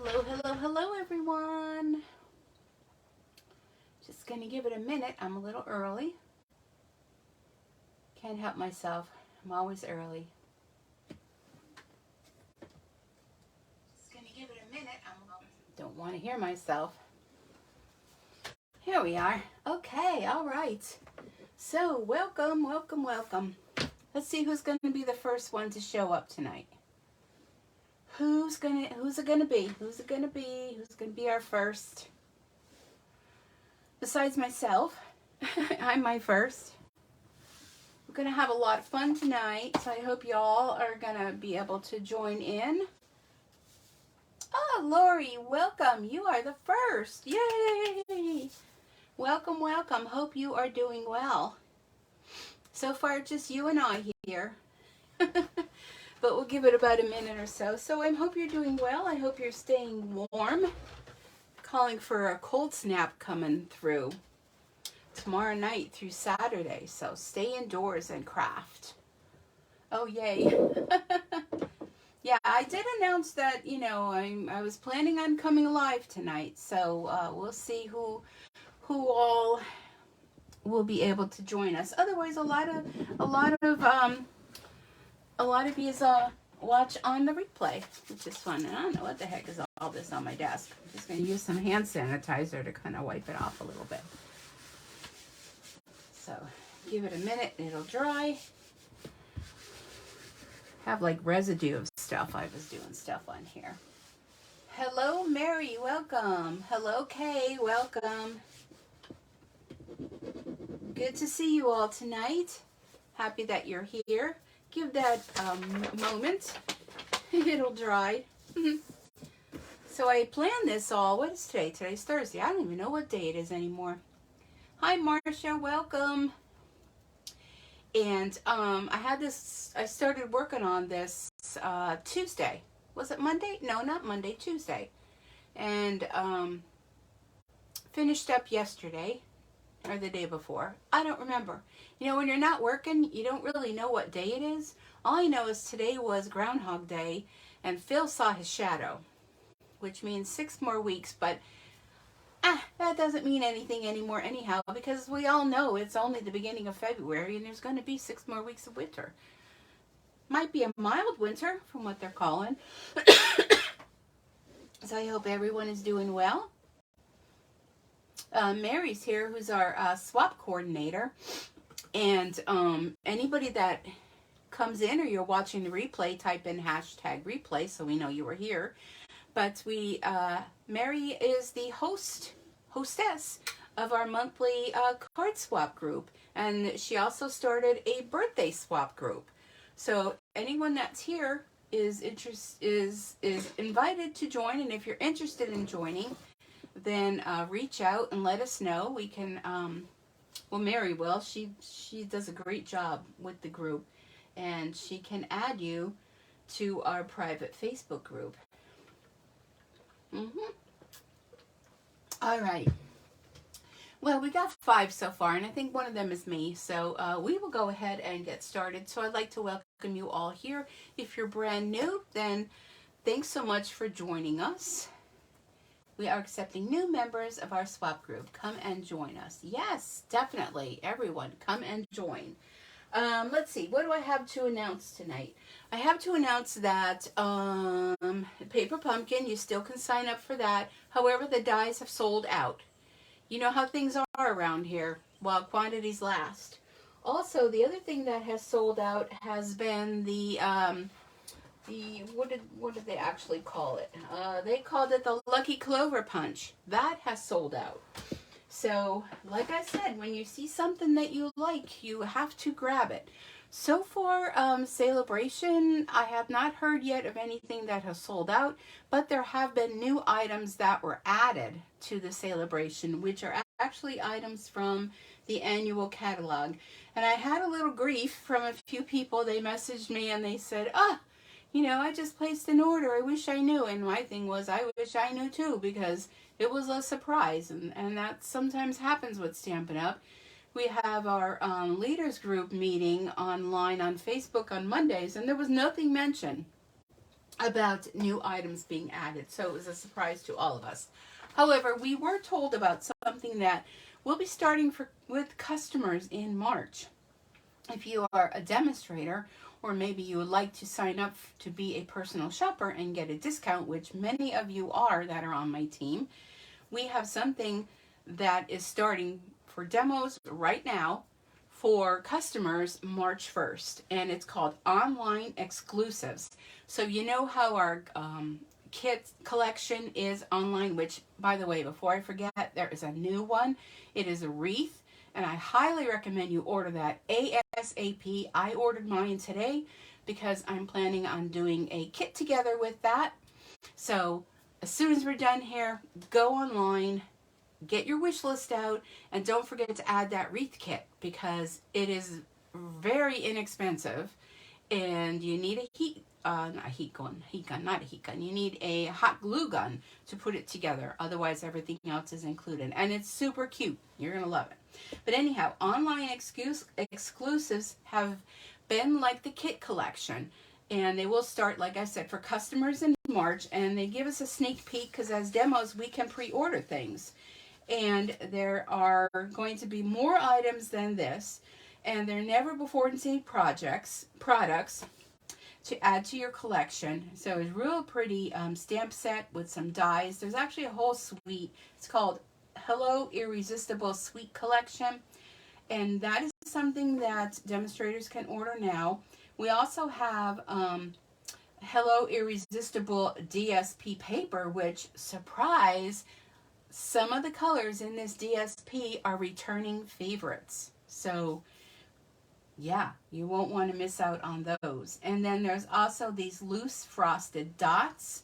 Hello, hello, hello, everyone. Just gonna give it a minute. I'm a little early. Can't help myself. I'm always early. Just gonna give it a minute. Don't want to hear myself. Here we are. Okay, all right. So, welcome, welcome, welcome. Let's see who's gonna be the first one to show up tonight. Who's it gonna be? Who's it gonna be? Who's gonna be our first? Besides myself, I'm my first. We're gonna have a lot of fun tonight, so I hope y'all are gonna be able to join in. Oh, Lori, welcome. You are the first. Yay! Welcome, welcome. Hope you are doing well. So far, just you and I here. But we'll give it about a minute or so. So I hope you're doing well. I hope you're staying warm. Calling for a cold snap coming through tomorrow night through Saturday. So stay indoors and craft. Oh, yay. Yeah, I did announce that, I was planning on coming live tonight. So we'll see who all will be able to join us. Otherwise, a lot of you watch on the replay, which is fun. And I don't know what the heck is all this on my desk. I'm just going to use some hand sanitizer to kind of wipe it off a little bit. So give it a minute and it'll dry. Have like residue of stuff. I was doing stuff on here. Hello, Mary. Welcome. Hello, Kay. Welcome. Good to see you all tonight. Happy that you're here. Give that moment. It'll dry. So I planned this all. What is today? Today's Thursday. I don't even know what day it is anymore. Hi, Marcia. Welcome. And I started working on this Tuesday. Was it Monday? No, not Monday. Tuesday. And finished up yesterday. Or the day before. I don't remember. When you're not working, you don't really know what day it is. All I know is today was Groundhog Day, and Phil saw his shadow, which means 6 more weeks, but that doesn't mean anything anymore anyhow, because we all know it's only the beginning of February, and there's going to be 6 more weeks of winter. Might be a mild winter, from what they're calling. So I hope everyone is doing well. Mary's here, who's our swap coordinator, and anybody that comes in or you're watching the replay, type in #replay so we know you were here. But Mary is the hostess of our monthly card swap group, and she also started a birthday swap group. So anyone that's here is invited to join, and if you're interested in joining, then reach out and let us know. We can, Mary will. She does a great job with the group, and she can add you to our private Facebook group. All right. Well, we got 5 so far, and I think one of them is me. So we will go ahead and get started. So I'd like to welcome you all here. If you're brand new, then thanks so much for joining us. We are accepting new members of our swap group. Come and join us. Yes, definitely. Everyone, come and join. Let's see. What do I have to announce tonight? I have to announce that Paper Pumpkin, you still can sign up for that. However, the dies have sold out. You know how things are around here while quantities last. Also, the other thing that has sold out has been the what did they actually call it? They called it the Lucky Clover Punch. That has sold out. So, like I said, when you see something that you like, you have to grab it. So for Celebration, I have not heard yet of anything that has sold out, but there have been new items that were added to the Celebration, which are actually items from the annual catalog. And I had a little grief from a few people. They messaged me and they said, I just placed an order. I wish I knew. And my thing was, I wish I knew too, because it was a surprise. And that sometimes happens with Stampin' Up. We have our leaders group meeting online on Facebook on Mondays, and there was nothing mentioned about new items being added. So it was a surprise to all of us. However, we were told about something that will be starting with customers in March. If you are a demonstrator, or maybe you would like to sign up to be a personal shopper and get a discount, which many of you are that are on my team, we have something that is starting for demos right now for customers March 1st, and it's called Online Exclusives. So you know how our kit collection is online, which, by the way, before I forget, there is a new one. It is a wreath, and I highly recommend you order that ASAP. I ordered mine today because I'm planning on doing a kit together with that. So as soon as we're done here, go online, get your wish list out, and don't forget to add that wreath kit because it is very inexpensive, and you need a not a heat gun. You need a hot glue gun to put it together. Otherwise, everything else is included, and it's super cute. You're gonna love it. But anyhow, online exclusives have been like the kit collection, and they will start, like I said, for customers in March, and they give us a sneak peek because as demos we can pre-order things, and there are going to be more items than this, and they're never before seen products to add to your collection. So it's real pretty stamp set with some dies. There's actually a whole suite. It's called Hello Irresistible Suite Collection, and that is something that demonstrators can order now. We also have Hello Irresistible DSP paper, which, surprise, some of the colors in this DSP are returning favorites. So yeah, you won't want to miss out on those. And then there's also these loose frosted dots.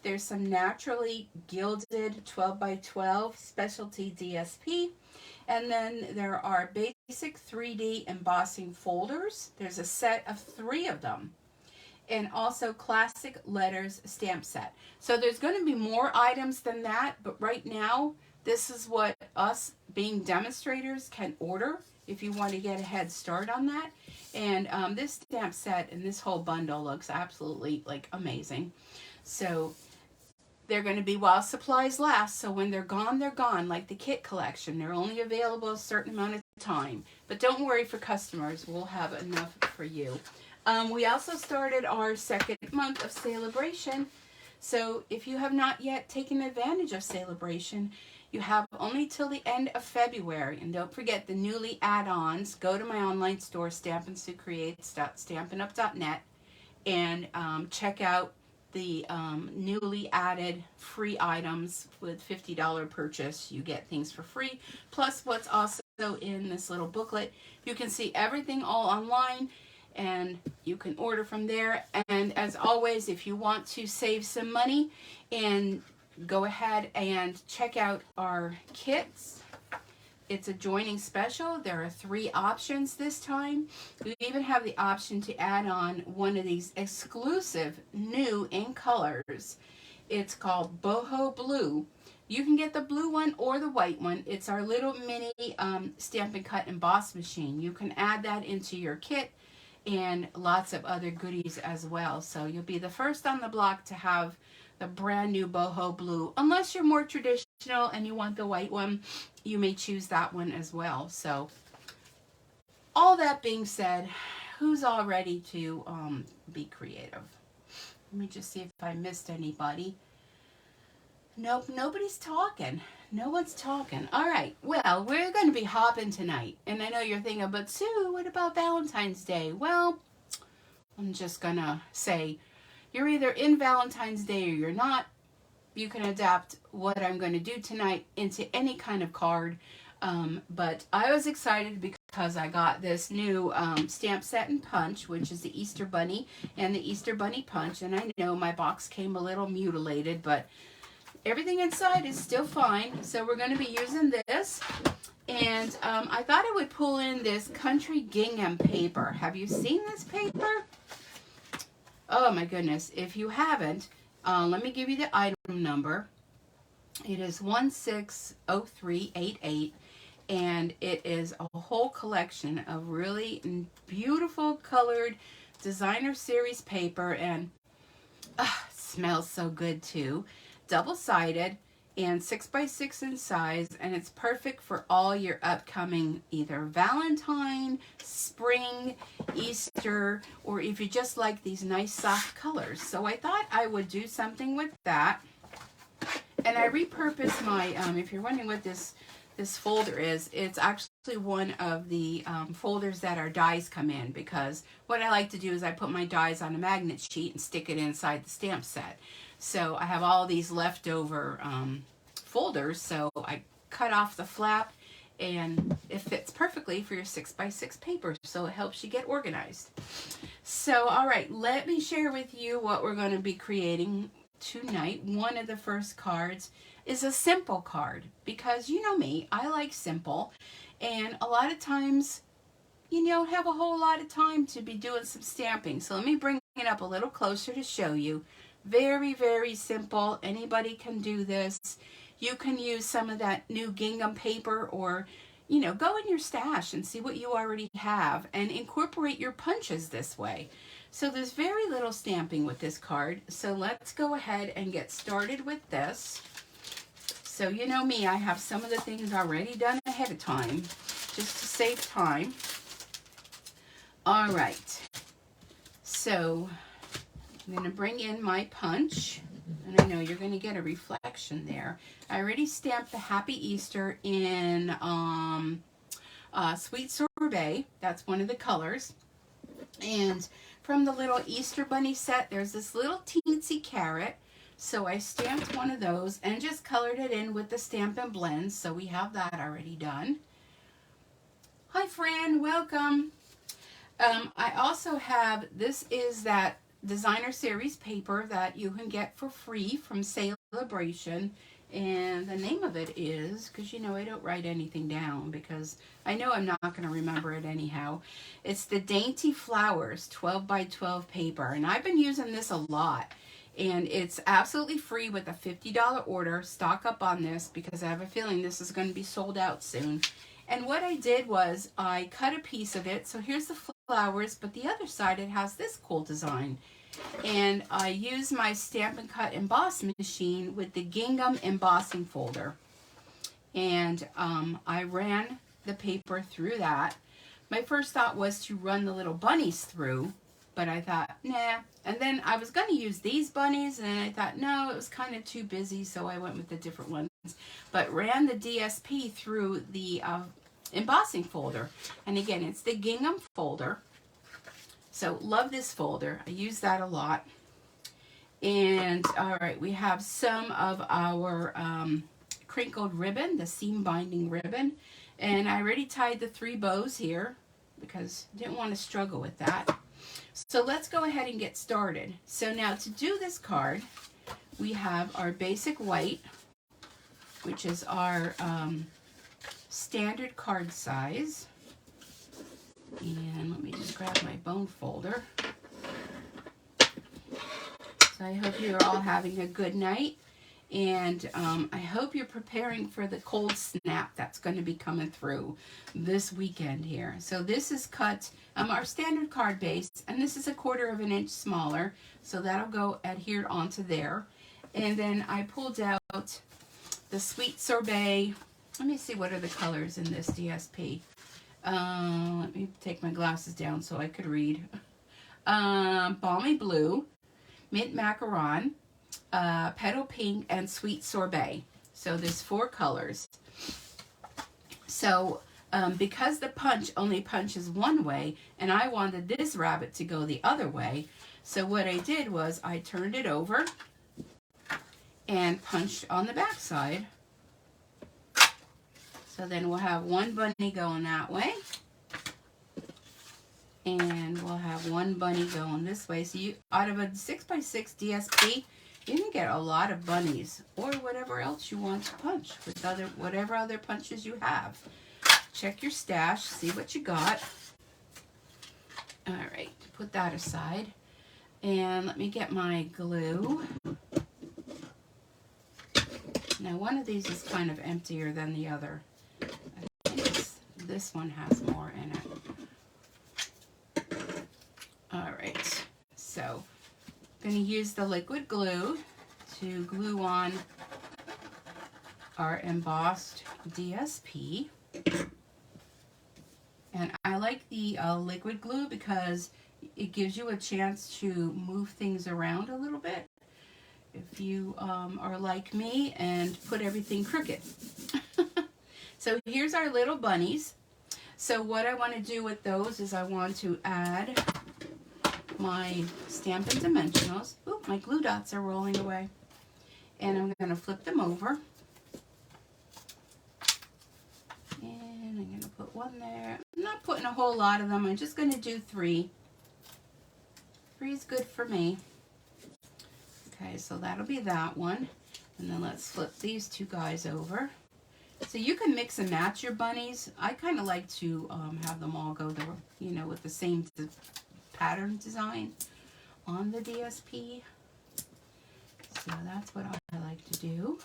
There's some naturally gilded 12 by 12 specialty DSP. And then there are basic 3D embossing folders. There's a set of 3 of them. And also classic letters stamp set. So there's going to be more items than that, but right now this is what us being demonstrators can order if you want to get a head start on that. And this stamp set and this whole bundle looks absolutely like amazing. So they're going to be while supplies last. So when they're gone, like the kit collection. They're only available a certain amount of time. But don't worry for customers. We'll have enough for you. We also started our second month of Celebration. So if you have not yet taken advantage of Celebration, you have only till the end of February. And don't forget the newly add-ons. Go to my online store, stampinsucreates.stampinup.net, and check out the newly added free items. With $50 purchase. You get things for free. Plus what's also in this little booklet. You can see everything all online, and you can order from there. And as always, if you want to save some money, and go ahead and check out our kits. It's a joining special. There are 3 options this time. We even have the option to add on one of these exclusive new in colors. It's called Boho Blue. You can get the blue one or the white one. It's our little mini Stampin' Cut Emboss machine. You can add that into your kit, and lots of other goodies as well. So you'll be the first on the block to have the brand new Boho Blue. Unless you're more traditional and you want the white one, you may choose that one as well. So all that being said, who's all ready to be creative? Let me just see if I missed anybody. Nope, nobody's talking. No one's talking. All right, well, we're going to be hopping tonight. And I know you're thinking, but Sue, what about Valentine's Day? Well, I'm just going to say, you're either in Valentine's Day or you're not. You can adapt what I'm going to do tonight into any kind of card. But I was excited because I got this new stamp set and punch, which is the Easter Bunny and the Easter Bunny punch. And I know my box came a little mutilated, but everything inside is still fine. So we're going to be using this. And I thought I would pull in this Country Gingham paper. Have you seen this paper? Oh my goodness. If you haven't, let me give you the item number. It is 160388, and it is a whole collection of really beautiful colored designer series paper. And Smells so good too. Double-sided and 6x6 in size, and it's perfect for all your upcoming either Valentine, spring, Easter, or if you just like these nice soft colors. So I thought I would do something with that. And I repurposed my, if you're wondering what this folder is, it's actually one of the folders that our dies come in, because what I like to do is I put my dies on a magnet sheet and stick it inside the stamp set. So I have all these leftover folders, so I cut off the flap and it fits perfectly for your 6x6 paper, so it helps you get organized. So all right, let me share with you what we're going to be creating tonight. One of the first cards is a simple card, because you know me, I like simple, and a lot of times you don't have a whole lot of time to be doing some stamping. So let me bring it up a little closer to show you. Very, very simple. Anybody can do this. You can use some of that new gingham paper, or go in your stash and see what you already have and incorporate your punches this way. So there's very little stamping with this card. So let's go ahead and get started with this. So you know me, I have some of the things already done ahead of time, just to save time. All right. So I'm going to bring in my punch. And I know you're going to get a reflection there. I already stamped the Happy Easter in Sweet Sorbet. That's one of the colors. And from the little Easter Bunny set, there's this little teensy carrot. So I stamped one of those and just colored it in with the Stampin' Blends. So we have that already done. Hi, Fran. Welcome. I also have, this is that designer series paper that you can get for free from Celebration, and the name of it is, because I don't write anything down because I know I'm not going to remember it anyhow. It's the Dainty Flowers 12x12 paper, and I've been using this a lot, and it's absolutely free with a $50 order. Stock up on this because I have a feeling this is going to be sold out soon. And what I did was I cut a piece of it. So here's the flowers, but the other side, it has this cool design. And I used my Stampin' Cut emboss machine with the gingham embossing folder. And I ran the paper through that. My first thought was to run the little bunnies through, but I thought, nah. And then I was going to use these bunnies, and I thought, no, it was kind of too busy, so I went with the different ones. But ran the DSP through the embossing folder. And again, it's the gingham folder. So love this folder. I use that a lot. And all right, we have some of our crinkled ribbon, the seam binding ribbon. And I already tied the 3 bows here because I didn't want to struggle with that. So let's go ahead and get started. So now to do this card, we have our basic white, which is our standard card size. And let me just grab my bone folder. So I hope you're all having a good night. And I hope you're preparing for the cold snap that's going to be coming through this weekend here. So this is cut, our standard card base, and this is 1/4 of an inch smaller. So that'll go adhered onto there. And then I pulled out the Sweet Sorbet. Let me see, what are the colors in this DSP? Let me take my glasses down so I could read. Balmy Blue, Mint Macaron, Petal Pink, and Sweet Sorbet. So there's 4 colors. So because the punch only punches one way, and I wanted this rabbit to go the other way, so what I did was I turned it over and punched on the back side. So then we'll have one bunny going that way, and we'll have one bunny going this way. So you, out of a 6x6 DSP, you can get a lot of bunnies, or whatever else you want to punch with whatever other punches you have. Check your stash, see what you got. All right, put that aside, and let me get my glue. Now one of these is kind of emptier than the other. I think this one has more in it. All right, so going to use the liquid glue to glue on our embossed DSP. And I like the liquid glue because it gives you a chance to move things around a little bit if you are like me and put everything crooked. So here's our little bunnies. So what I want to do with those is I want to add my Stampin' Dimensionals. Oop, my glue dots are rolling away. And I'm going to flip them over. And I'm going to put one there. I'm not putting a whole lot of them. I'm just going to do 3. 3 is good for me. Okay, so that'll be that one. And then let's flip these 2 guys over. So you can mix and match your bunnies. I kind of like to have them all go the, with the same pattern design on the DSP. So that's what I like to do.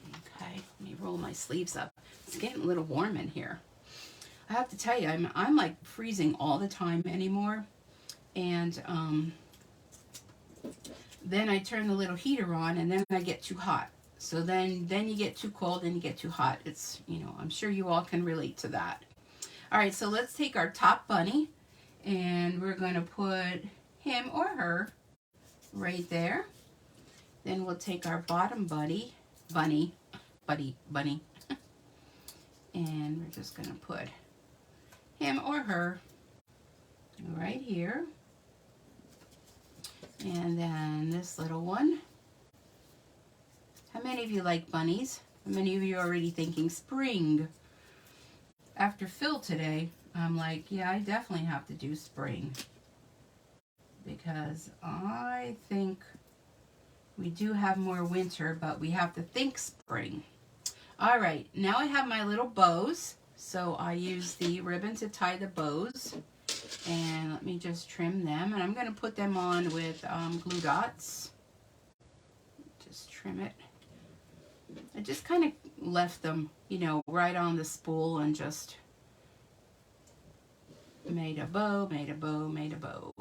Okay, let me roll my sleeves up. It's getting a little warm in here. I have to tell you, I'm like freezing all the time anymore. And then I turn the little heater on and then I get too hot. So then you get too cold and you get too hot. It's, I'm sure you all can relate to that. All right, so let's take our top bunny and we're going to put him or her right there. Then we'll take our bottom bunny, and we're just going to put him or her right here. And then this little one. How many of you like bunnies? How many of you are already thinking spring? After Phil today, I'm like, yeah, I definitely have to do spring. Because I think we do have more winter, but we have to think spring. All right, now I have my little bows. So I use the ribbon to tie the bows. And let me just trim them. And I'm going to put them on with glue dots. Just trim it. I just kind of left them, right on the spool and just made a bow, made a bow, made a bow.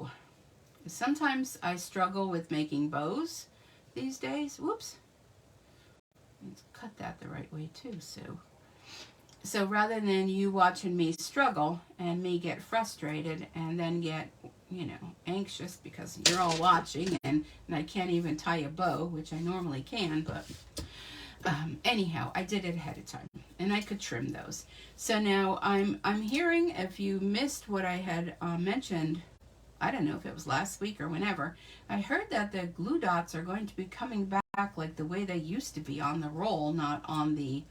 Sometimes I struggle with making bows these days. Whoops. Let's cut that the right way too, Sue. So rather than you watching me struggle and me get frustrated and then get, anxious because you're all watching and I can't even tie a bow, which I normally can, but anyhow, I did it ahead of time and I could trim those. So now I'm hearing, if you missed what I had mentioned, I don't know if it was last week or whenever, I heard that the glue dots are going to be coming back like the way they used to be on the roll, not on the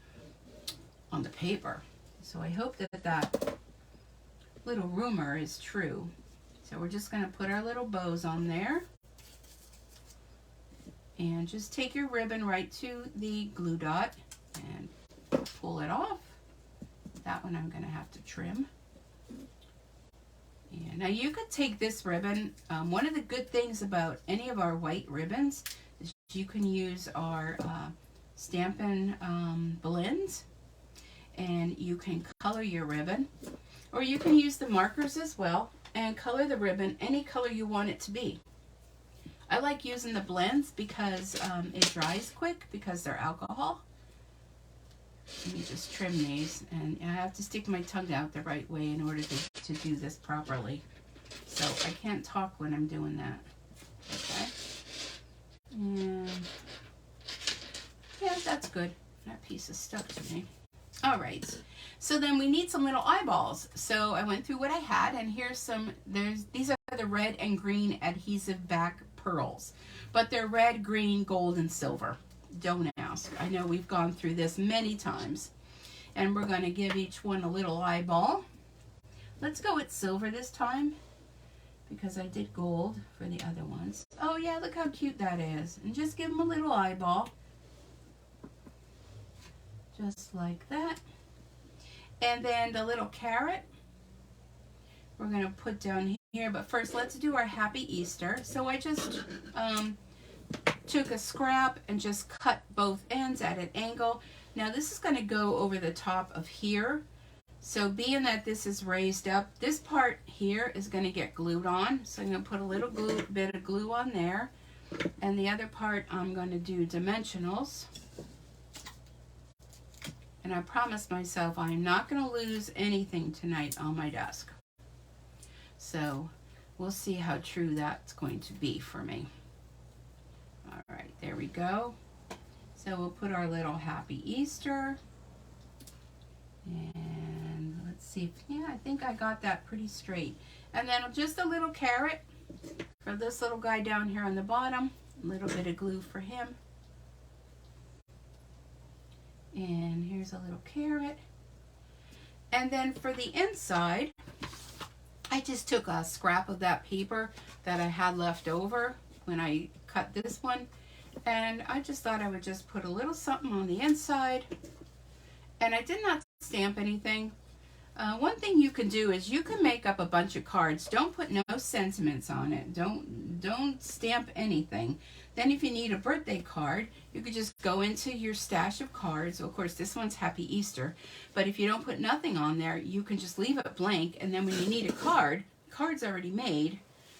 paper. So I hope that little rumor is true. So we're just going to put our little bows on there. And just take your ribbon right to the glue dot and pull it off. That one I'm going to have to trim. And now you could take this ribbon. One of the good things about any of our white ribbons is you can use our Stampin' blends. And you can color your ribbon. Or you can use the markers as well and color the ribbon any color you want it to be. I like using the blends because it dries quick because they're alcohol. Let me just trim these, and I have to stick my tongue out the right way in order to do this properly. So I can't talk when I'm doing that. Okay. And yeah, that's good. That piece is stuck to me. All right. So then we need some little eyeballs. So I went through what I had, and here's some. These are the red and green adhesive back pearls, but they're red, green, gold, and silver. Don't ask. I know we've gone through this many times. And we're going to give each one a little eyeball. Let's go with silver this time because I did gold for the other ones. Oh yeah, look how cute that is. And just give them a little eyeball. Just like that. And then the little carrot we're going to put down here. But first, let's do our Happy Easter. So I just took a scrap and just cut both ends at an angle. Now this is going to go over the top of here. So being that this is raised up, this part here is going to get glued on. So I'm going to put a little bit of glue on there. And the other part I'm going to do dimensionals. And I promised myself I'm not going to lose anything tonight on my desk. So we'll see how true that's going to be for me. All right, there we go. So we'll put our little Happy Easter. And let's see if, yeah, I think I got that pretty straight. And then just a little carrot for this little guy down here on the bottom. A little bit of glue for him. And here's a little carrot. And then for the inside, I just took a scrap of that paper that I had left over when I cut this one. And I just thought I would just put a little something on the inside. And I did not stamp anything. One thing you can do is you can make up a bunch of cards. Don't put no sentiments on it. Don't stamp anything. Then if you need a birthday card, you could just go into your stash of cards. Of course, this one's Happy Easter. But if you don't put nothing on there, you can just leave it blank. And then when you need a card, the card's already made.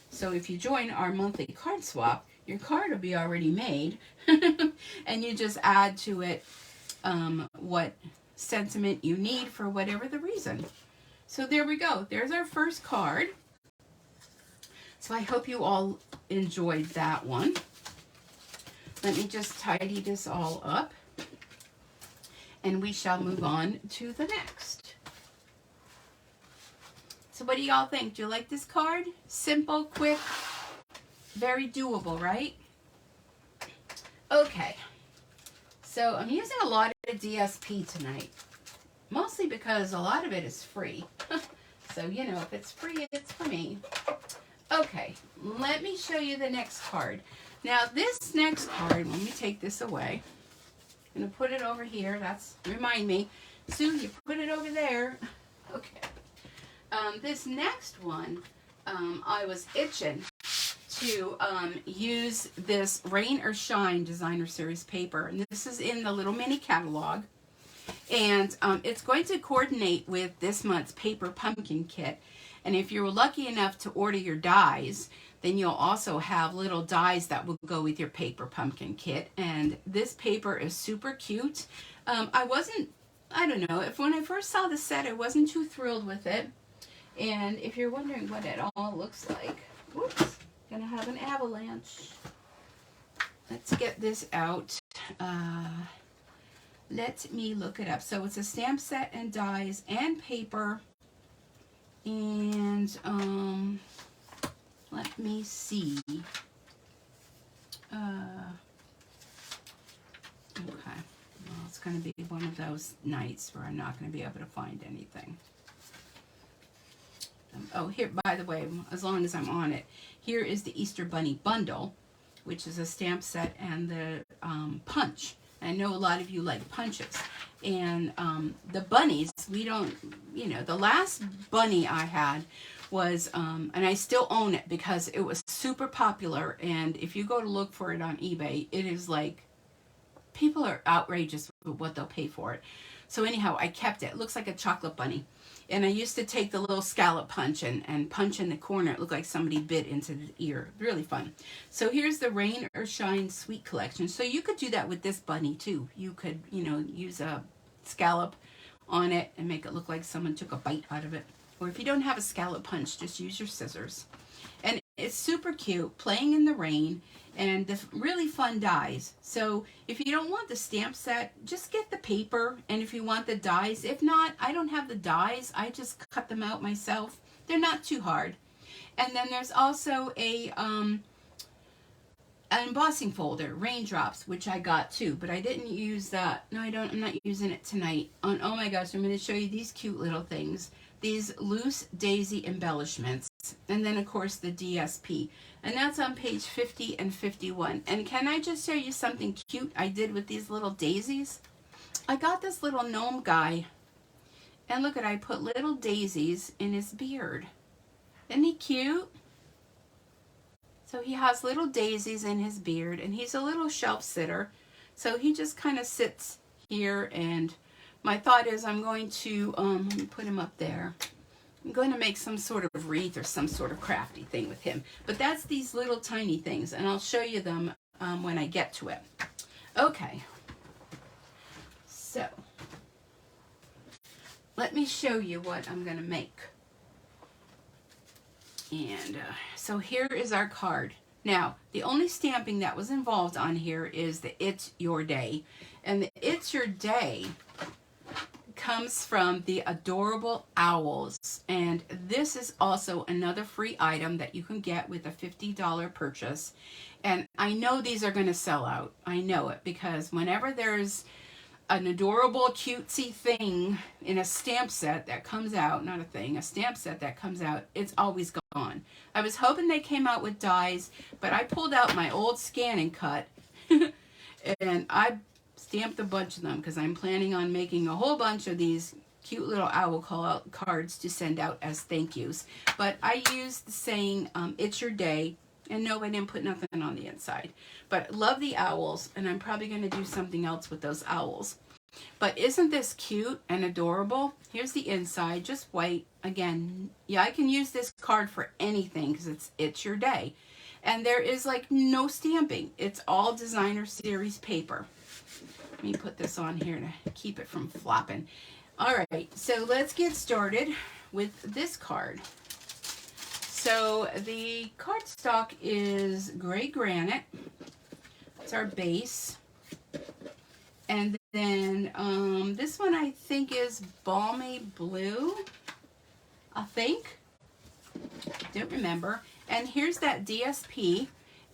So if you join our monthly card swap, your card will be already made. And you just add to it what sentiment you need for whatever the reason. So there we go. There's our first card. So I hope you all enjoyed that one. Let me just tidy this all up. And we shall move on to the next. So what do y'all think? Do you like this card? Simple, quick, very doable, right? Okay. So I'm using a lot of DSP tonight. Mostly because a lot of it is free. So, you know, if it's free, it's for me. Okay, let me show you the next card. Now, this next card, let me take this away. I'm going to put it over here. Remind me. Sue, you put it over there. Okay. This next one, I was itching to use this Rain or Shine Designer Series paper. And this is in the little mini catalog. And it's going to coordinate with this month's paper pumpkin kit. And if you're lucky enough to order your dies, then you'll also have little dies that will go with your paper pumpkin kit. And this paper is super cute. I don't know, when I first saw the set, I wasn't too thrilled with it. And if you're wondering what it all looks like, whoops, gonna have an avalanche. Let's get this out. Let me look it up. So it's a stamp set and dies and paper. And let me see. Okay. Well, it's going to be one of those nights where I'm not going to be able to find anything. Oh, here, by the way, as long as I'm on it, here is the Easter Bunny Bundle, which is a stamp set and the punch. I know a lot of you like punches. And the bunnies, we don't, you know, the last bunny I had was, and I still own it because it was super popular. And if you go to look for it on eBay, it is like, people are outrageous with what they'll pay for it. So anyhow, I kept it. It looks like a chocolate bunny. And I used to take the little scallop punch and punch in the corner. It looked like somebody bit into the ear. Really fun. So here's the Rain or Shine Sweet Collection. So you could do that with this bunny too. You could, you know, use a scallop on it and make it look like someone took a bite out of it. Or if you don't have a scallop punch, just use your scissors. And it's super cute, playing in the rain, and the really fun dies. So if you don't want the stamp set, just get the paper. And if you want the dies, if not, I don't have the dies. I just cut them out myself. They're not too hard. And then there's also an embossing folder, Raindrops, which I got too, but I didn't use that. No, I don't. I'm not using it tonight. Oh my gosh, I'm going to show you these cute little things. These loose daisy embellishments. And then, of course, the DSP. And that's on page 50 and 51. And can I just show you something cute I did with these little daisies? I got this little gnome guy. And look at, I put little daisies in his beard. Isn't he cute? So he has little daisies in his beard. And he's a little shelf sitter. So he just kind of sits here and my thought is I'm going to, let me put him up there. I'm going to make some sort of wreath or some sort of crafty thing with him. But that's these little tiny things, and I'll show you them when I get to it. Okay. So, let me show you what I'm going to make. And so here is our card. Now, the only stamping that was involved on here is the It's Your Day. And the It's Your Day comes from the Adorable Owls. And this is also another free item that you can get with a $50 purchase. And I know these are going to sell out. I know it, because whenever there's an adorable, cutesy thing in a stamp set that comes out, not a thing, a stamp set that comes out, it's always gone. I was hoping they came out with dies, but I pulled out my old Scan and Cut and I stamped a bunch of them because I'm planning on making a whole bunch of these cute little owl call-out cards to send out as thank yous. But I used the saying, it's your day, and no, I didn't put nothing on the inside. But love the owls, and I'm probably going to do something else with those owls. But isn't this cute and adorable? Here's the inside, just white. Again, yeah, I can use this card for anything because it's your day. And there is like no stamping. It's all designer series paper. Let me put this on here to keep it from flopping. All right, so let's get started with this card. So the cardstock is gray granite. That's our base. And then this one I think is balmy blue. I think. Don't remember. And here's that DSP.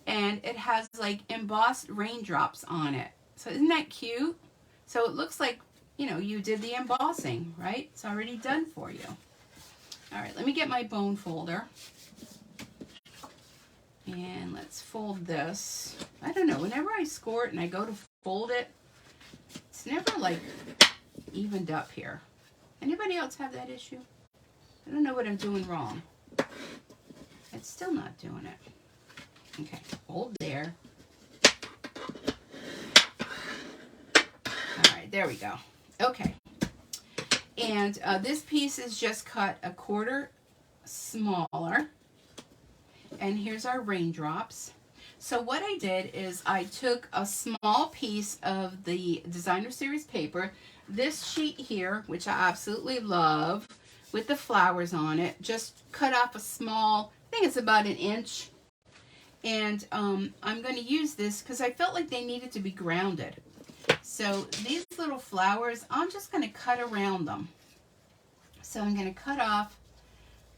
And it has like embossed raindrops on it. So isn't that cute? So it looks like, you know, you did the embossing, right? It's already done for you. All right, let me get my bone folder. And let's fold this. I don't know, whenever I score it and I go to fold it, it's never like evened up here. Anybody else have that issue? I don't know what I'm doing wrong. It's still not doing it. Okay, hold there. All right, there we go. Okay. And this piece is just cut a quarter smaller. And here's our raindrops. So what I did is I took a small piece of the designer series paper, this sheet here, which I absolutely love, with the flowers on it, just cut off a small, I think it's about 1 inch. And I'm going to use this because I felt like they needed to be grounded. So these little flowers, I'm just going to cut around them. So I'm going to cut off,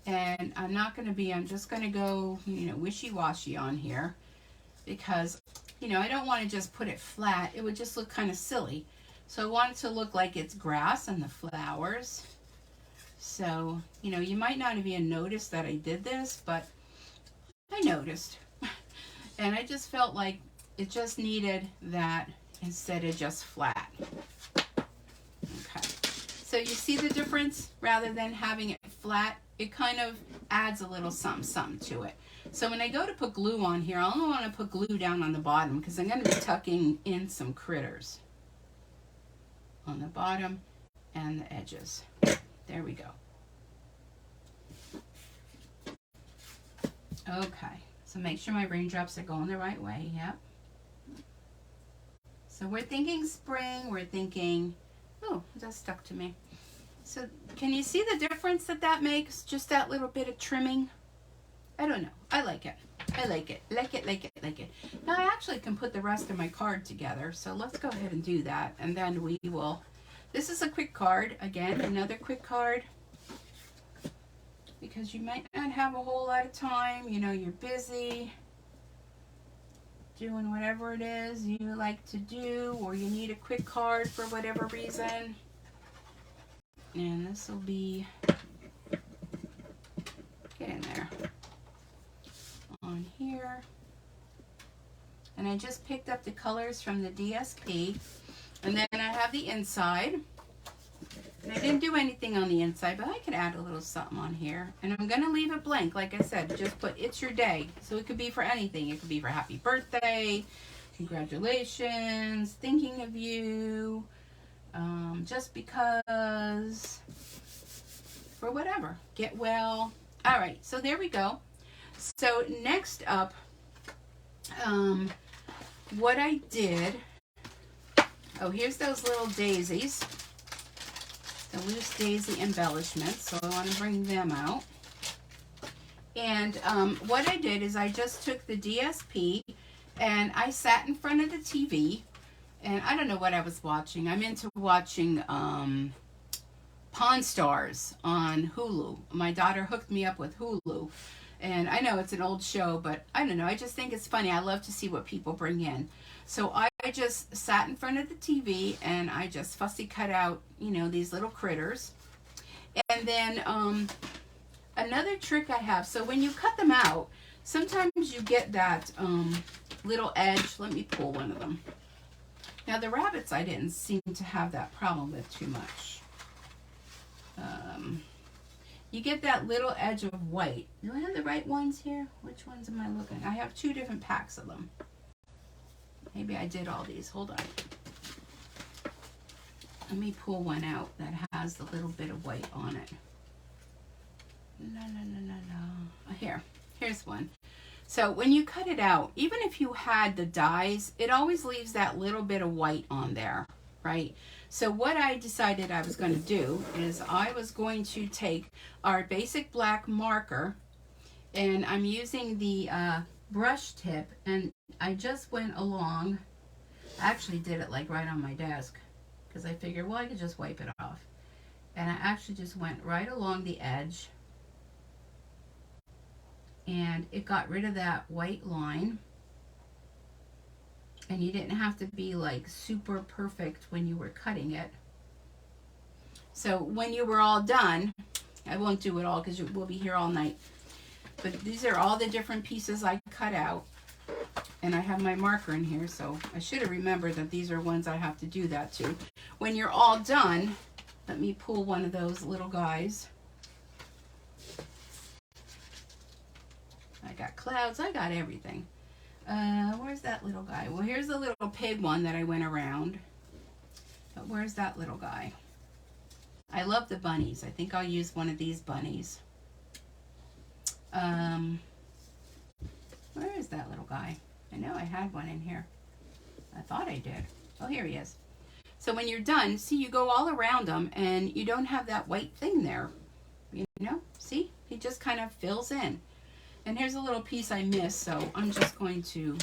and I'm just going to go, you know, wishy-washy on here because, you know, I don't want to just put it flat. It would just look kind of silly. So I want it to look like it's grass and the flowers. So, you know, you might not have even noticed that I did this, but I noticed. And I just felt like it just needed that instead of just flat. Okay. So you see the difference? Rather than having it flat, it kind of adds a little something to it. So when I go to put glue on here, I only want to put glue down on the bottom because I'm going to be tucking in some critters on the bottom and the edges. There we go. Okay, so make sure my raindrops are going the right way. Yep. So we're thinking spring, we're thinking, oh, that stuck to me. So can you see the difference that makes? Just that little bit of trimming? I don't know. I like it. I like it. Like it. Now I actually can put the rest of my card together. So let's go ahead and do that. And then we will, this is a quick card. Again, another quick card. Because you might not have a whole lot of time. You know, you're busy doing whatever it is you like to do, or you need a quick card for whatever reason. And this will be, get in there, on here. And I just picked up the colors from the DSP. And then I have the inside. And I didn't do anything on the inside, but I could add a little something on here. And I'm going to leave it blank. Like I said, just put it's your day. So it could be for anything. It could be for happy birthday, congratulations, thinking of you, just because, for whatever, get well. All right, so there we go. So next up, what I did, oh, here's those little daisies, the loose daisy embellishments, so I want to bring them out. And what I did is I just took the DSP and I sat in front of the TV, and I don't know what I was watching. I'm into watching Pawn Stars on Hulu. My daughter hooked me up with Hulu, and I know it's an old show, but I don't know. I just think it's funny. I love to see what people bring in. So I just sat in front of the TV and I just fussy cut out, you know, these little critters. And then another trick I have, so when you cut them out, sometimes you get that little edge. Let me pull one of them. Now the rabbits I didn't seem to have that problem with too much. You get that little edge of white. Do I have the right ones here? Which ones am I looking? I have 2 different packs of them. Maybe I did all these. Hold on. Let me pull one out that has the little bit of white on it. No. Here's one. So when you cut it out, even if you had the dies, it always leaves that little bit of white on there, right? So what I decided I was going to do is I was going to take our basic black marker, and I'm using the brush tip, and I just went along. I actually did it like right on my desk because I figured, well, I could just wipe it off. And I actually just went right along the edge, and it got rid of that white line. And you didn't have to be like super perfect when you were cutting it. So when you were all done, I won't do it all because we'll be here all night. But these are all the different pieces I cut out. And I have my marker in here, so I should have remembered that these are ones I have to do that to. When you're all done, let me pull one of those little guys. I got clouds, I got everything. Where's that little guy? Well, here's the little pig one that I went around. But where's that little guy? I love the bunnies. I think I'll use one of these bunnies. Where is that little guy? I know I had one in here. I thought I did. Oh, here he is. So when you're done, see, you go all around them and you don't have that white thing there. You know, see? He just kind of fills in. And here's a little piece I missed, so I'm just going to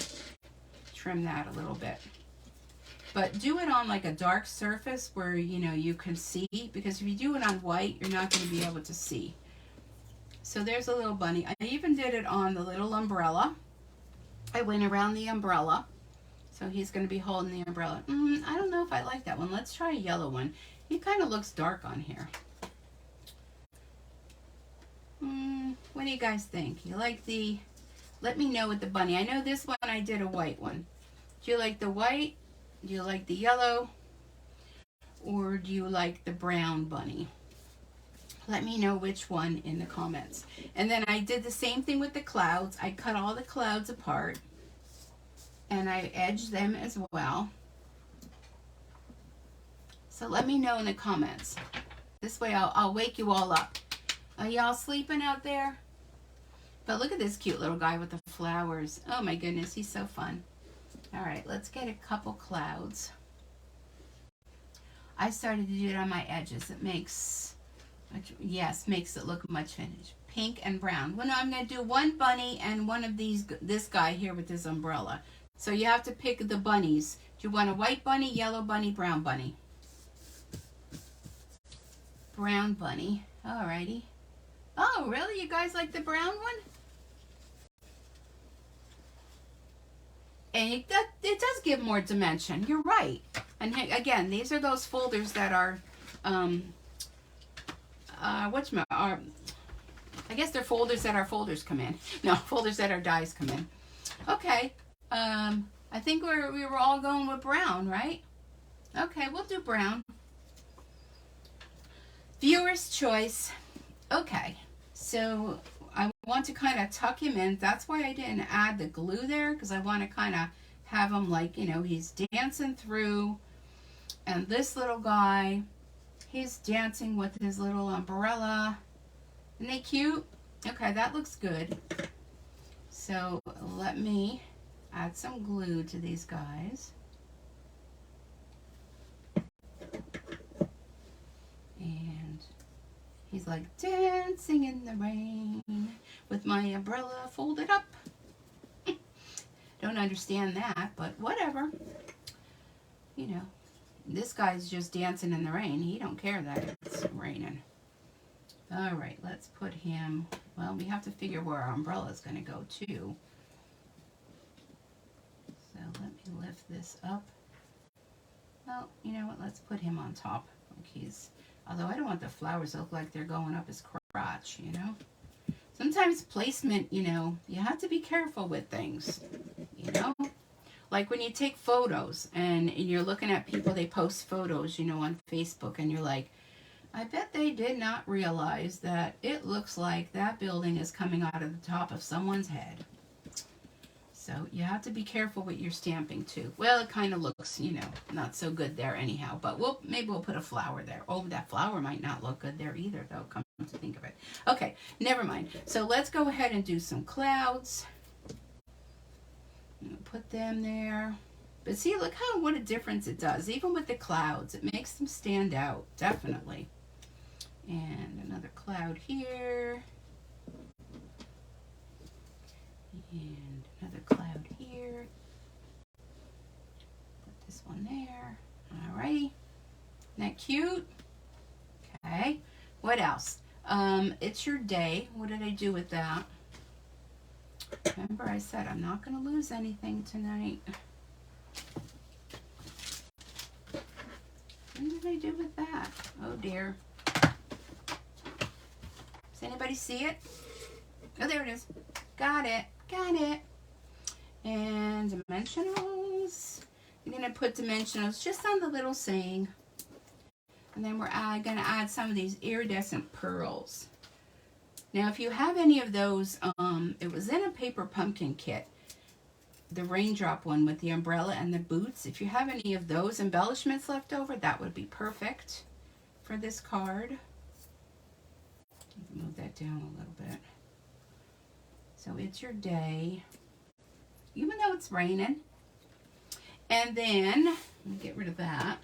trim that a little bit. But do it on like a dark surface where, you know, you can see, because if you do it on white, you're not going to be able to see. So there's a little bunny. I even did it on the little umbrella. I went around the umbrella. So he's going to be holding the umbrella. I don't know if I like that one. Let's try a yellow one. He kind of looks dark on here. What do you guys think? You like the, let me know with the bunny. I know this one I did a white one. Do you like the white? Do you like the yellow? Or do you like the brown bunny? Let me know which one in the comments. And then I did the same thing with the clouds. I cut all the clouds apart and I edged them as well. So let me know in the comments. This way I'll wake you all up. Are y'all sleeping out there? But look at this cute little guy with the flowers. Oh my goodness, he's so fun. All right, let's get a couple clouds. I started to do it on my edges. It makes, makes it look much finished. Pink and brown. Well, no, I'm going to do one bunny and one of these, this guy here with this umbrella. So you have to pick the bunnies. Do you want a white bunny, yellow bunny, brown bunny? Brown bunny. Alrighty. Oh, really? You guys like the brown one? And it does give more dimension. You're right. And again, these are those folders that are, I guess they're folders that our folders come in. No, folders that our dies come in. Okay. I think we were all going with brown, right? Okay, we'll do brown. Viewer's choice. Okay, so I want to kind of tuck him in. That's why I didn't add the glue there, because I want to kind of have him like, you know, he's dancing through. And this little guy, he's dancing with his little umbrella. Isn't they cute? Okay, that looks good. So let me add some glue to these guys. And he's like dancing in the rain with my umbrella folded up. Don't understand that, but whatever. You know, this guy's just dancing in the rain. He don't care that it's raining. All right, let's put him, well, we have to figure where our umbrella is going to go too. So let me lift this up. Well, you know what, let's put him on top. Like although I don't want the flowers to look like they're going up his crotch, you know. Sometimes placement, you know, you have to be careful with things, you know. Like when you take photos and you're looking at people, they post photos, you know, on Facebook, and you're like, I bet they did not realize that it looks like that building is coming out of the top of someone's head. So you have to be careful with your stamping too. Well, it kind of looks, you know, not so good there anyhow, but maybe we'll put a flower there. Oh, that flower might not look good there either, though, come to think of it. Okay, never mind. So let's go ahead and do some clouds. Put them there. But see, look what a difference it does. Even with the clouds, it makes them stand out, definitely. And another cloud here. And another cloud here. Put this one there. Alrighty. Isn't that cute? Okay. What else? It's your day. What did I do with that? Remember I said I'm not going to lose anything tonight. What did I do with that? Oh dear. Does anybody see it? Oh, there it is. Got it. Got it. And dimensionals. You're going to put dimensionals just on the little saying. And then we're going to add some of these iridescent pearls. Now, if you have any of those, it was in a paper pumpkin kit, the raindrop one with the umbrella and the boots. If you have any of those embellishments left over, that would be perfect for this card. Move that down a little bit. So it's your day, even though it's raining. And then, let me get rid of that.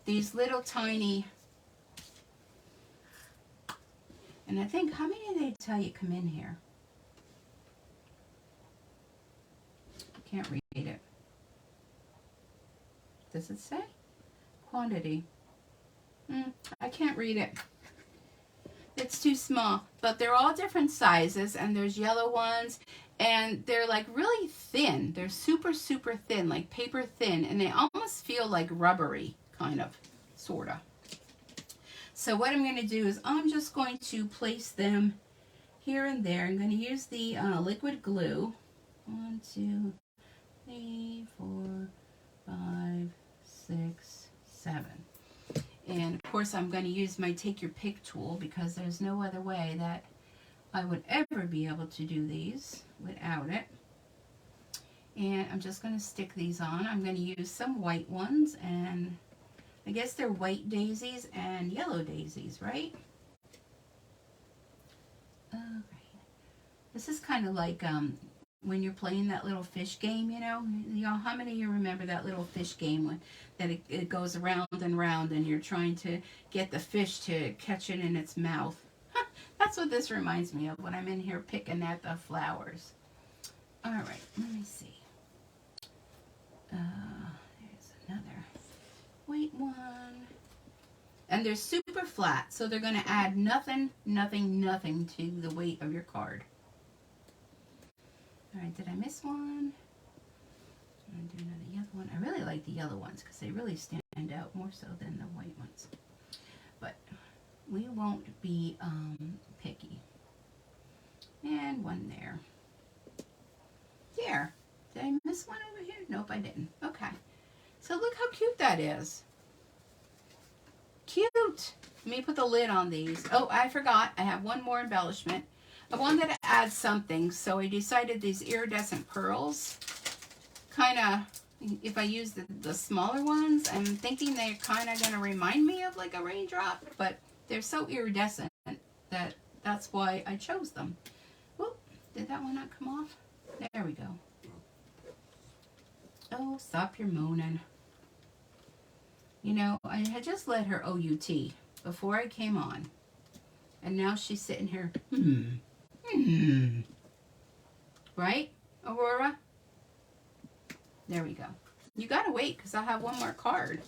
These little tiny, and I think, how many did they tell you come in here? I can't read it. Does it say? Quantity. I can't read it. It's too small. But they're all different sizes, and there's yellow ones, and they're like really thin. They're super, super thin, like paper thin, and they almost feel like rubbery, kind of, sort of. So what I'm going to do is I'm just going to place them here and there. I'm going to use the liquid glue. 1, 2, 3, 4, 5, 6, 7. And of course I'm going to use my take your pick tool because there's no other way that I would ever be able to do these without it. And I'm just going to stick these on. I'm going to use some white ones, and I guess they're white daisies and yellow daisies, right? All right. This is kind of like when you're playing that little fish game, you know, how many of you remember that little fish game when that it goes around and round and you're trying to get the fish to catch it in its mouth? That's what this reminds me of when I'm in here picking at the flowers. All right, let me see. There's another white one. And they're super flat, so they're going to add nothing, nothing, nothing to the weight of your card. All right, did I miss one? I'm going to do another yellow one. I really like the yellow ones because they really stand out more so than the white ones. But we won't be picky. And one there. There. Did I miss one over here? Nope, I didn't. Okay. So look how cute that is. Cute. Let me put the lid on these. Oh, I forgot. I have one more embellishment. I wanted to add something, so I decided these iridescent pearls kind of if I use the smaller ones, I'm thinking they're kind of going to remind me of like a raindrop, but they're so iridescent that that's why I chose them. Whoop, did that one not come off? There we go. Oh, stop your moaning. You know, I had just let her OUT before I came on. And now she's sitting here. Right, Aurora? There we go. You gotta wait because I have one more card.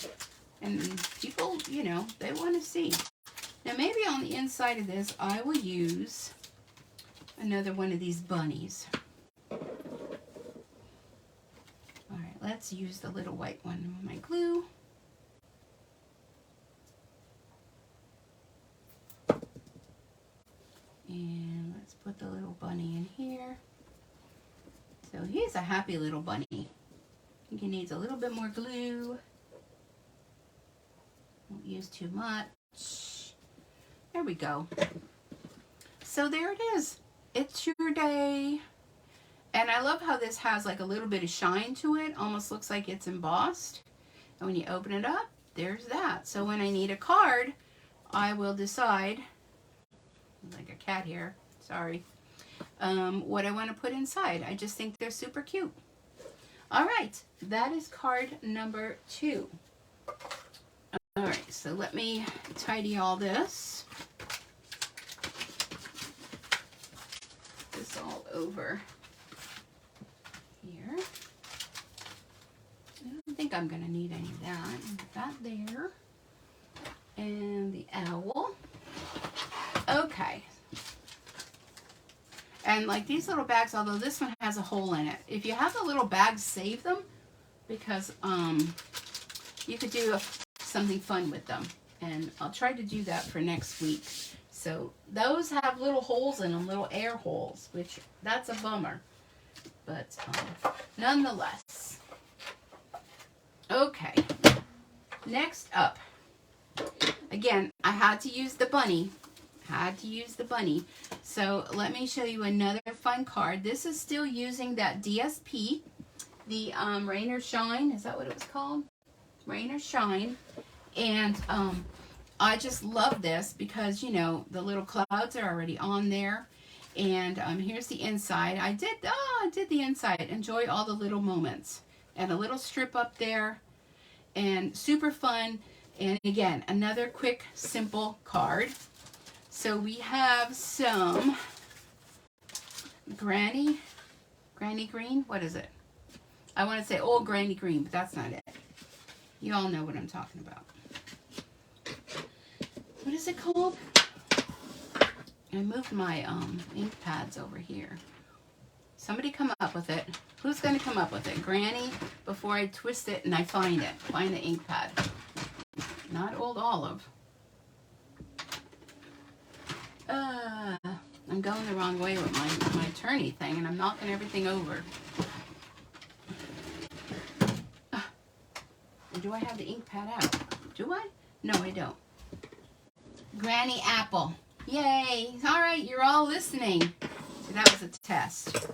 And people, you know, they want to see. Now maybe on the inside of this, I will use another one of these bunnies. Alright, let's use the little white one with my glue. And let's put the little bunny in here. So he's a happy little bunny. I think he needs a little bit more glue. Won't use too much. There we go. So there it is. It's your day. And I love how this has like a little bit of shine to it. Almost looks like it's embossed. And when you open it up, there's that. So when I need a card, I will decide, like a cat here, sorry, what I want to put inside. I just think they're super cute. All right, that is card number 2. All right, so let me tidy all this. This all over here. I don't think I'm going to need any of that. That there. And the owl. Okay. And like these little bags, although this one has a hole in it, if you have the little bags, save them, because you could do something fun with them. And I'll try to do that for next week. So those have little holes in them, little air holes, which that's a bummer. But nonetheless. Okay. Next up. Again, I had to use the bunny. So let me show you another fun card. This is still using that DSP, the Rain or Shine. Is that what it was called? Rain or Shine. And I just love this because, you know, the little clouds are already on there. And here's the inside. I did the inside. Enjoy all the little moments. And a little strip up there. And super fun. And again, another quick, simple card. So we have some Granny Green. What is it? I want to say Old Granny Green, but that's not it. You all know what I'm talking about. What is it called? I moved my ink pads over here. Somebody come up with it. Who's going to come up with it? Granny, before I twist it and I find it. Find the ink pad. Not Old Olive. I'm going the wrong way with my attorney thing, and I'm knocking everything over. Do I have the ink pad out? Do I? No, I don't. Granny Apple. Yay! All right, you're all listening. So that was a test.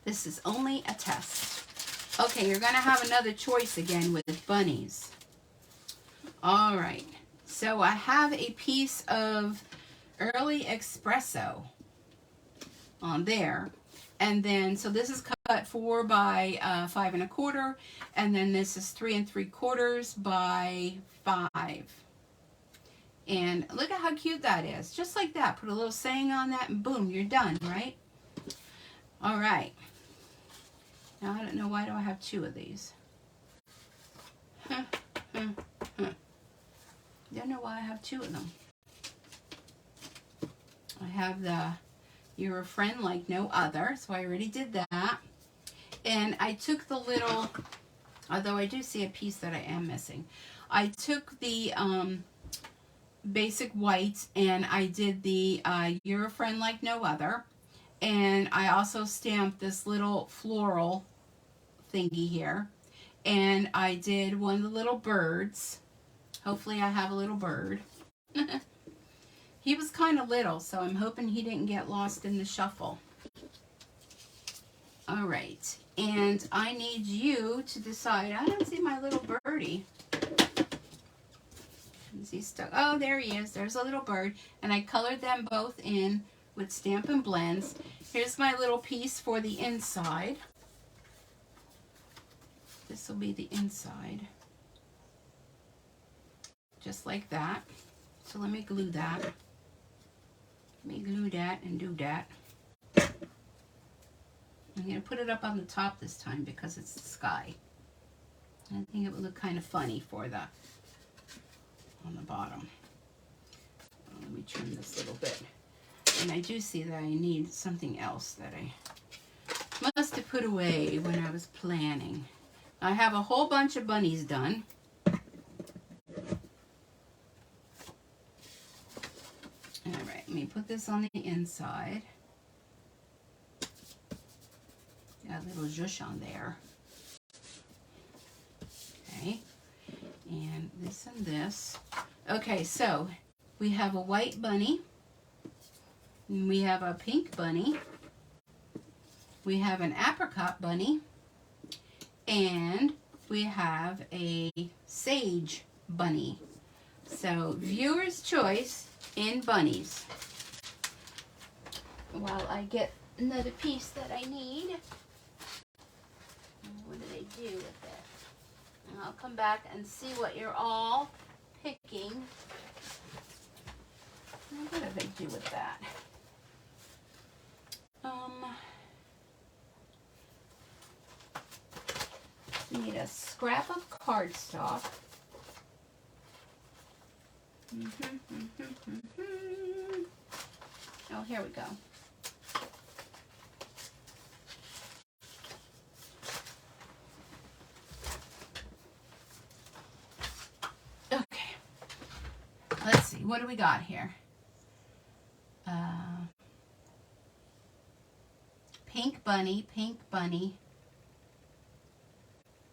This is only a test. Okay, you're going to have another choice again with bunnies. All right. So I have a piece of Early Espresso on there, and then so this is cut 4 by 5 1/4, and then this is 3 3/4 by 5. And look at how cute that is. Just like that, put a little saying on that, and boom, you're done, right? All right. Now I don't know, why do I have 2 of these? Don't know why I have 2 of them. I have the You're a Friend Like No Other, so I already did that. And I took the little, although I do see a piece that I am missing, I took the basic white and I did the You're a Friend Like No Other. And I also stamped this little floral thingy here. And I did one of the little birds. Hopefully I have a little bird. He was kind of little, so I'm hoping he didn't get lost in the shuffle. All right, and I need you to decide. I don't see my little birdie. Is he stuck? Oh, there he is. There's a little bird, and I colored them both in with Stampin' Blends. Here's my little piece for the inside. This will be the inside, just like that. So let me glue that. Let me glue that and do that. I'm going to put it up on the top this time because it's the sky. I think it would look kind of funny for the on the bottom. Let me trim this a little bit. And I do see that I need something else that I must have put away when I was planning. I have a whole bunch of bunnies done. All right, let me put this on the inside. Got a little zhuzh on there. Okay, and this. Okay, so we have a white bunny, and we have a pink bunny, we have an apricot bunny, and we have a sage bunny. So viewer's choice in bunnies. While I get another piece that I need. What do they do with it? And I'll come back and see what you're all picking. What do they do with that? We need a scrap of cardstock. Oh, here we go. Okay. Let's see. What do we got here? Pink bunny,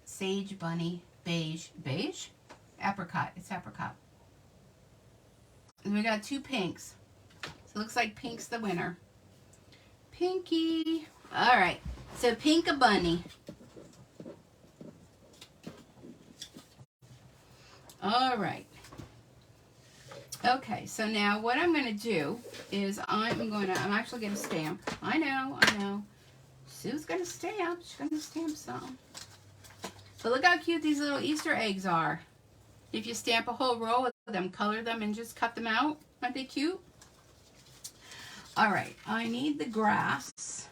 sage bunny, beige, apricot. It's apricot. And we got two pinks. So it looks like pink's the winner. Pinky. All right. So pink a bunny. All right. Okay, so now what I'm going to do is I'm actually going to stamp. I know. Sue's going to stamp. She's going to stamp some. But look how cute these little Easter eggs are. If you stamp a whole row of them, color them, and just cut them out. Aren't they cute? All right, I need the grass.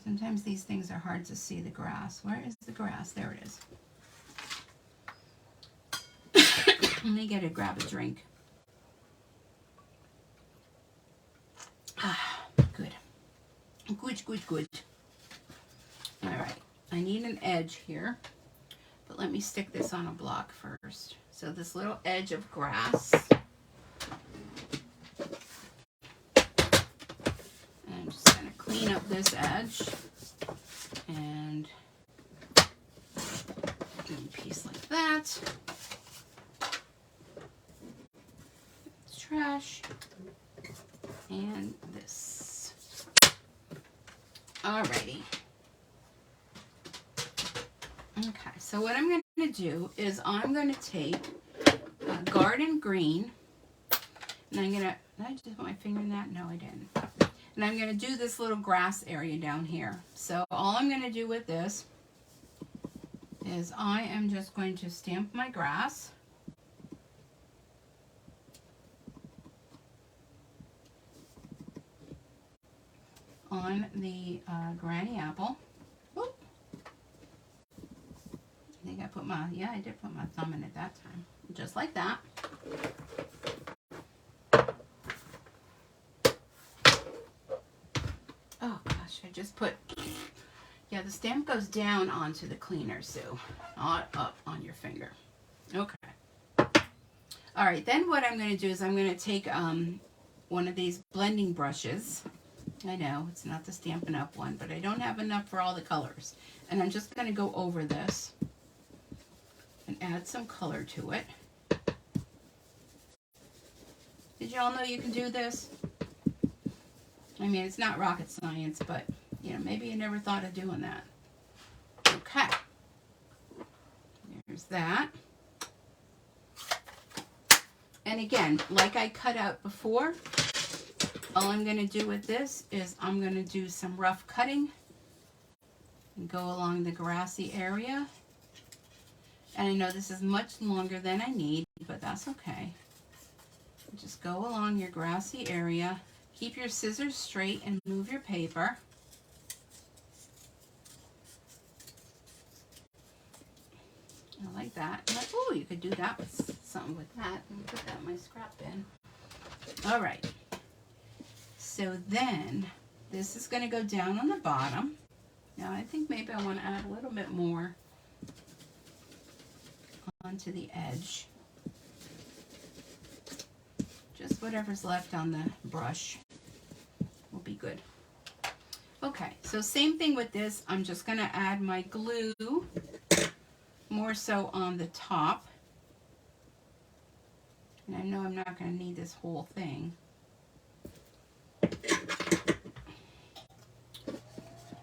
Sometimes these things are hard to see, the grass. Where is the grass? There it is. Let me grab a drink. Ah, good. Good. All right, I need an edge here, but let me stick this on a block first. So this little edge of grass. I'm just gonna clean up this edge and do a piece like that. Trash and this. Alrighty. Okay, so what I'm going to do is I'm going to take garden green, and I'm going to, did I just put my finger in that? No, I didn't. And I'm going to do this little grass area down here. So all I'm going to do with this is I am just going to stamp my grass. On the granny apple. Whoop. I think I put I did put my thumb in it that time. Just like that. Oh gosh, I just put, the stamp goes down onto the cleaner, Sue. Not up on your finger. Okay. All right, then what I'm going to do is I'm going to take one of these blending brushes. I know, it's not the Stampin' Up! One, but I don't have enough for all the colors. And I'm just going to go over this and add some color to it. Did you all know you can do this? I mean, it's not rocket science, but You know, maybe you never thought of doing that. Okay. There's that. And again, like I cut out before, all I'm going to do with this is I'm going to do some rough cutting and go along the grassy area. And I know this is much longer than I need, but that's okay. Just go along your grassy area. Keep your scissors straight and move your paper. I like that. Like, oh, you could do that with something with that. Let me put that in my scrap bin. All right. So then this is going to go down on the bottom. Now I think maybe I want to add a little bit more onto the edge. Just whatever's left on the brush will be good. Okay, so same thing with this. I'm just going to add my glue, more so on the top. And I know I'm not going to need this whole thing.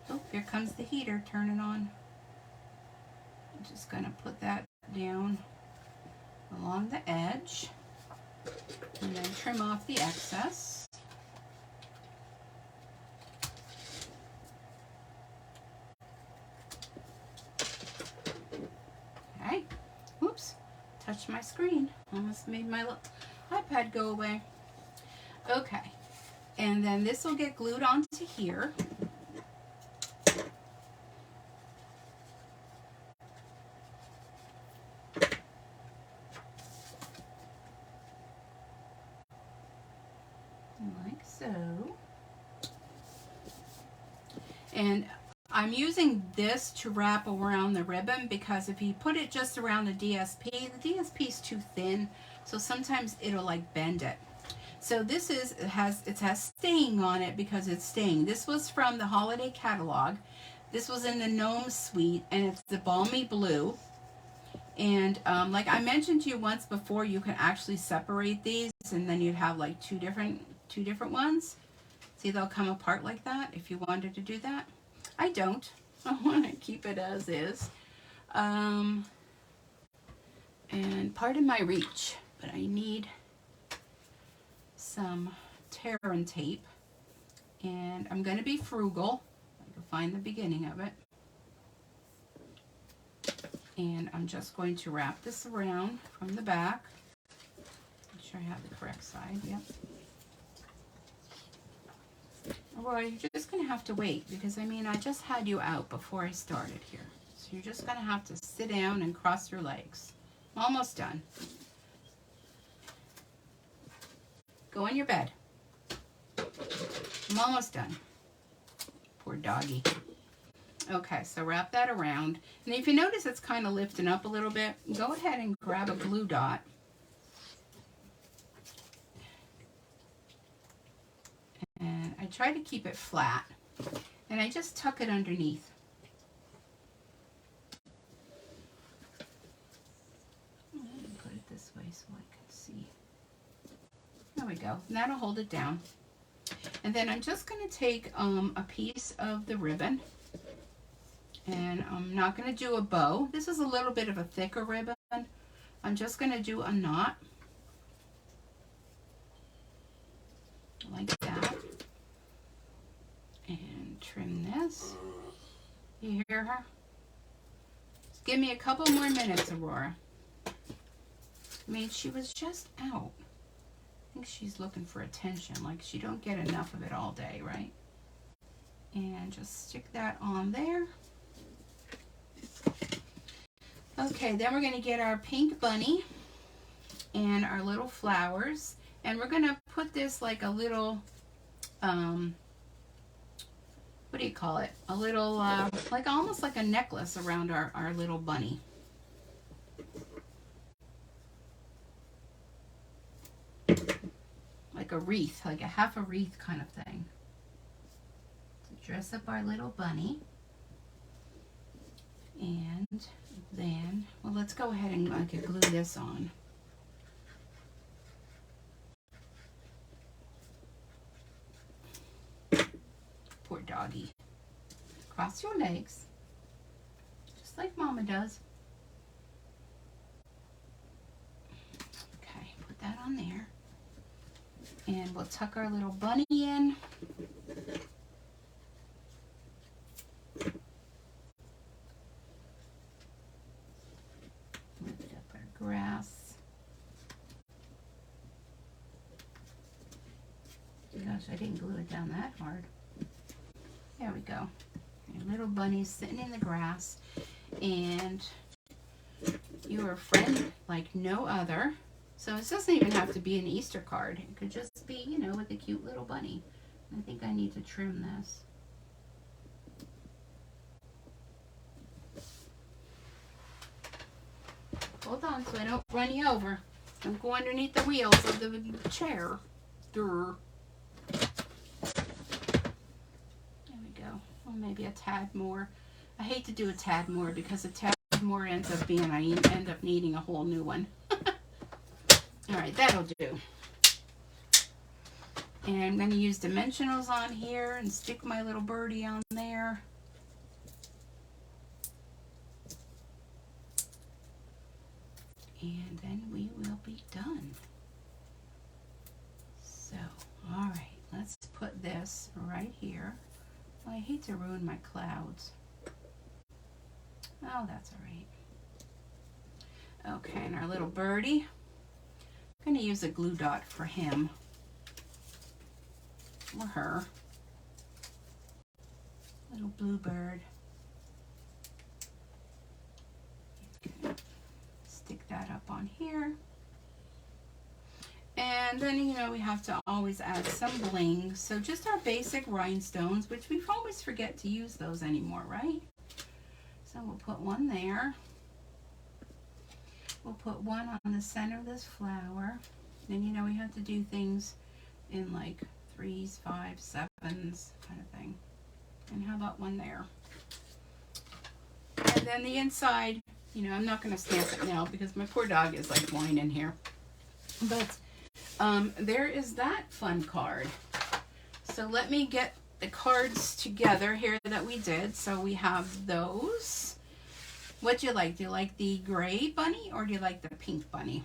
Oh, here comes the heater. Turn it on. I'm just going to put that down along the edge and then trim off the excess. Okay. Oops. Touched my screen. Almost made my iPad go away. Okay. And then this will get glued onto here. Like so. And I'm using this to wrap around the ribbon because if you put it just around the DSP is too thin, so sometimes it'll like bend it. So this is, it has staying on it because it's staying. This was from the holiday catalog. This was in the Gnome Suite, and it's the Balmy Blue. And like I mentioned to you once before, you can actually separate these, and then you'd have like two different ones. See, they'll come apart like that if you wanted to do that. I don't. I want to keep it as is. And pardon my reach, but I need some tear and tape. And I'm going to be frugal. I can find the beginning of it. And I'm just going to wrap this around from the back. Make sure I have the correct side. Yep. Well, you're just going to have to wait because, I mean, I just had you out before I started here. So you're just going to have to sit down and cross your legs. Almost done. Go in your bed. I'm almost done. Poor doggy. Okay, so wrap that around. And if you notice it's kind of lifting up a little bit, go ahead and grab a glue dot. And I try to keep it flat. And I just tuck it underneath. Put it this way so I can see. There we go. And that'll hold it down. And then I'm just going to take a piece of the ribbon. And I'm not going to do a bow. This is a little bit of a thicker ribbon. I'm just going to do a knot. Like that. And trim this. You hear her? Just give me a couple more minutes, Aurora. I mean, she was just out. I think she's looking for attention. Like, she don't get enough of it all day, right? And just stick that on there. Okay, then we're going to get our pink bunny and our little flowers. And we're going to put this like a little, what do you call it? A little, like almost like a necklace around our little bunny. Like a wreath, like a half a wreath kind of thing. To dress up our little bunny. And then, well, let's go ahead and I could glue this on. Poor doggy. Cross your legs, just like Mama does. Okay, put that on there. And we'll tuck our little bunny in. Lift up our grass. Gosh, I didn't glue it down that hard. There we go. Your little bunny's sitting in the grass, and you're a friend like no other. So it doesn't even have to be an Easter card. It could just be, you know, with a cute little bunny. I think I need to trim this. Hold on so I don't run you over. Don't go underneath the wheels of the chair. Durr. There we go. Well, maybe a tad more. I hate to do a tad more because a tad more ends up being, I end up needing a whole new one. All right, that'll do. And I'm going to use dimensionals on here and stick my little birdie on there. And then we will be done. So, all right, let's put this right here. Well, I hate to ruin my clouds. Oh, that's all right. Okay, and our little birdie. I'm going to use a glue dot for him or her. Little blue bird. Okay. Stick that up on here. And then, you know, we have to always add some bling. So just our basic rhinestones, which we always forget to use those anymore, right? So we'll put one there. We'll put one on the center of this flower. Then, you know, we have to do things in like 3s, 5s, 7s kind of thing. And how about one there? And then the inside, you know, I'm not going to stamp it now because my poor dog is like whining here. But there is that fun card. So let me get the cards together here that we did. So we have those. What do you like? Do you like the gray bunny or do you like the pink bunny?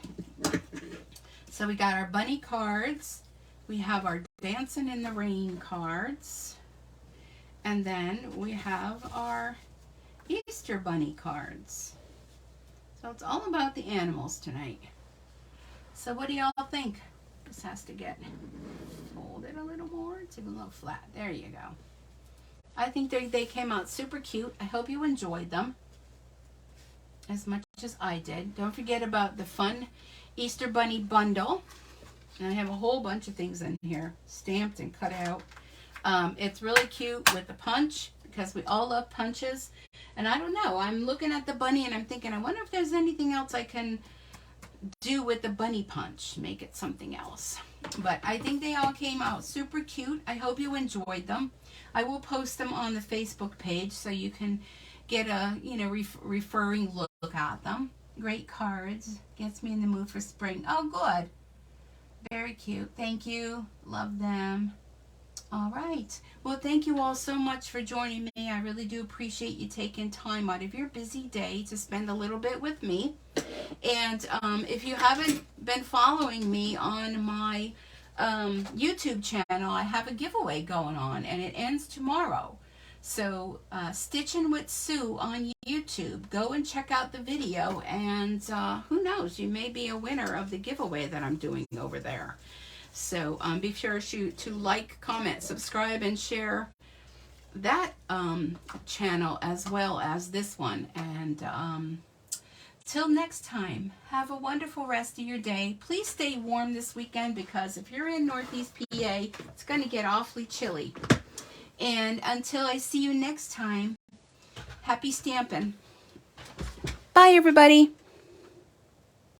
So we got our bunny cards. We have our Dancing in the Rain cards. And then we have our Easter bunny cards. So it's all about the animals tonight. So what do y'all think? This has to get folded a little more. It's a little flat. There you go. I think they came out super cute. I hope you enjoyed them as much as I did. Don't forget about the fun Easter bunny bundle. And I have a whole bunch of things in here stamped and cut out. It's really cute with the punch because we all love punches. And I don't know, I'm looking at the bunny and I'm thinking, I wonder if there's anything else I can do with the bunny punch, make it something else. But I think they all came out super cute. I hope you enjoyed them. I will post them on the Facebook page so you can get a, you know, referring look at them. Great cards. Gets me in the mood for spring. Oh, good. Very cute. Thank you. Love them. All right. Well, thank you all so much for joining me. I really do appreciate you taking time out of your busy day to spend a little bit with me. And if you haven't been following me on my YouTube channel, I have a giveaway going on, and it ends tomorrow. So Stitchin' with Sue on YouTube. Go and check out the video, and who knows, you may be a winner of the giveaway that I'm doing over there. So be sure to like, comment, subscribe, and share that channel as well as this one. And till next time, have a wonderful rest of your day. Please stay warm this weekend because if you're in Northeast PA, it's going to get awfully chilly. And until I see you next time, happy stamping. Bye, everybody.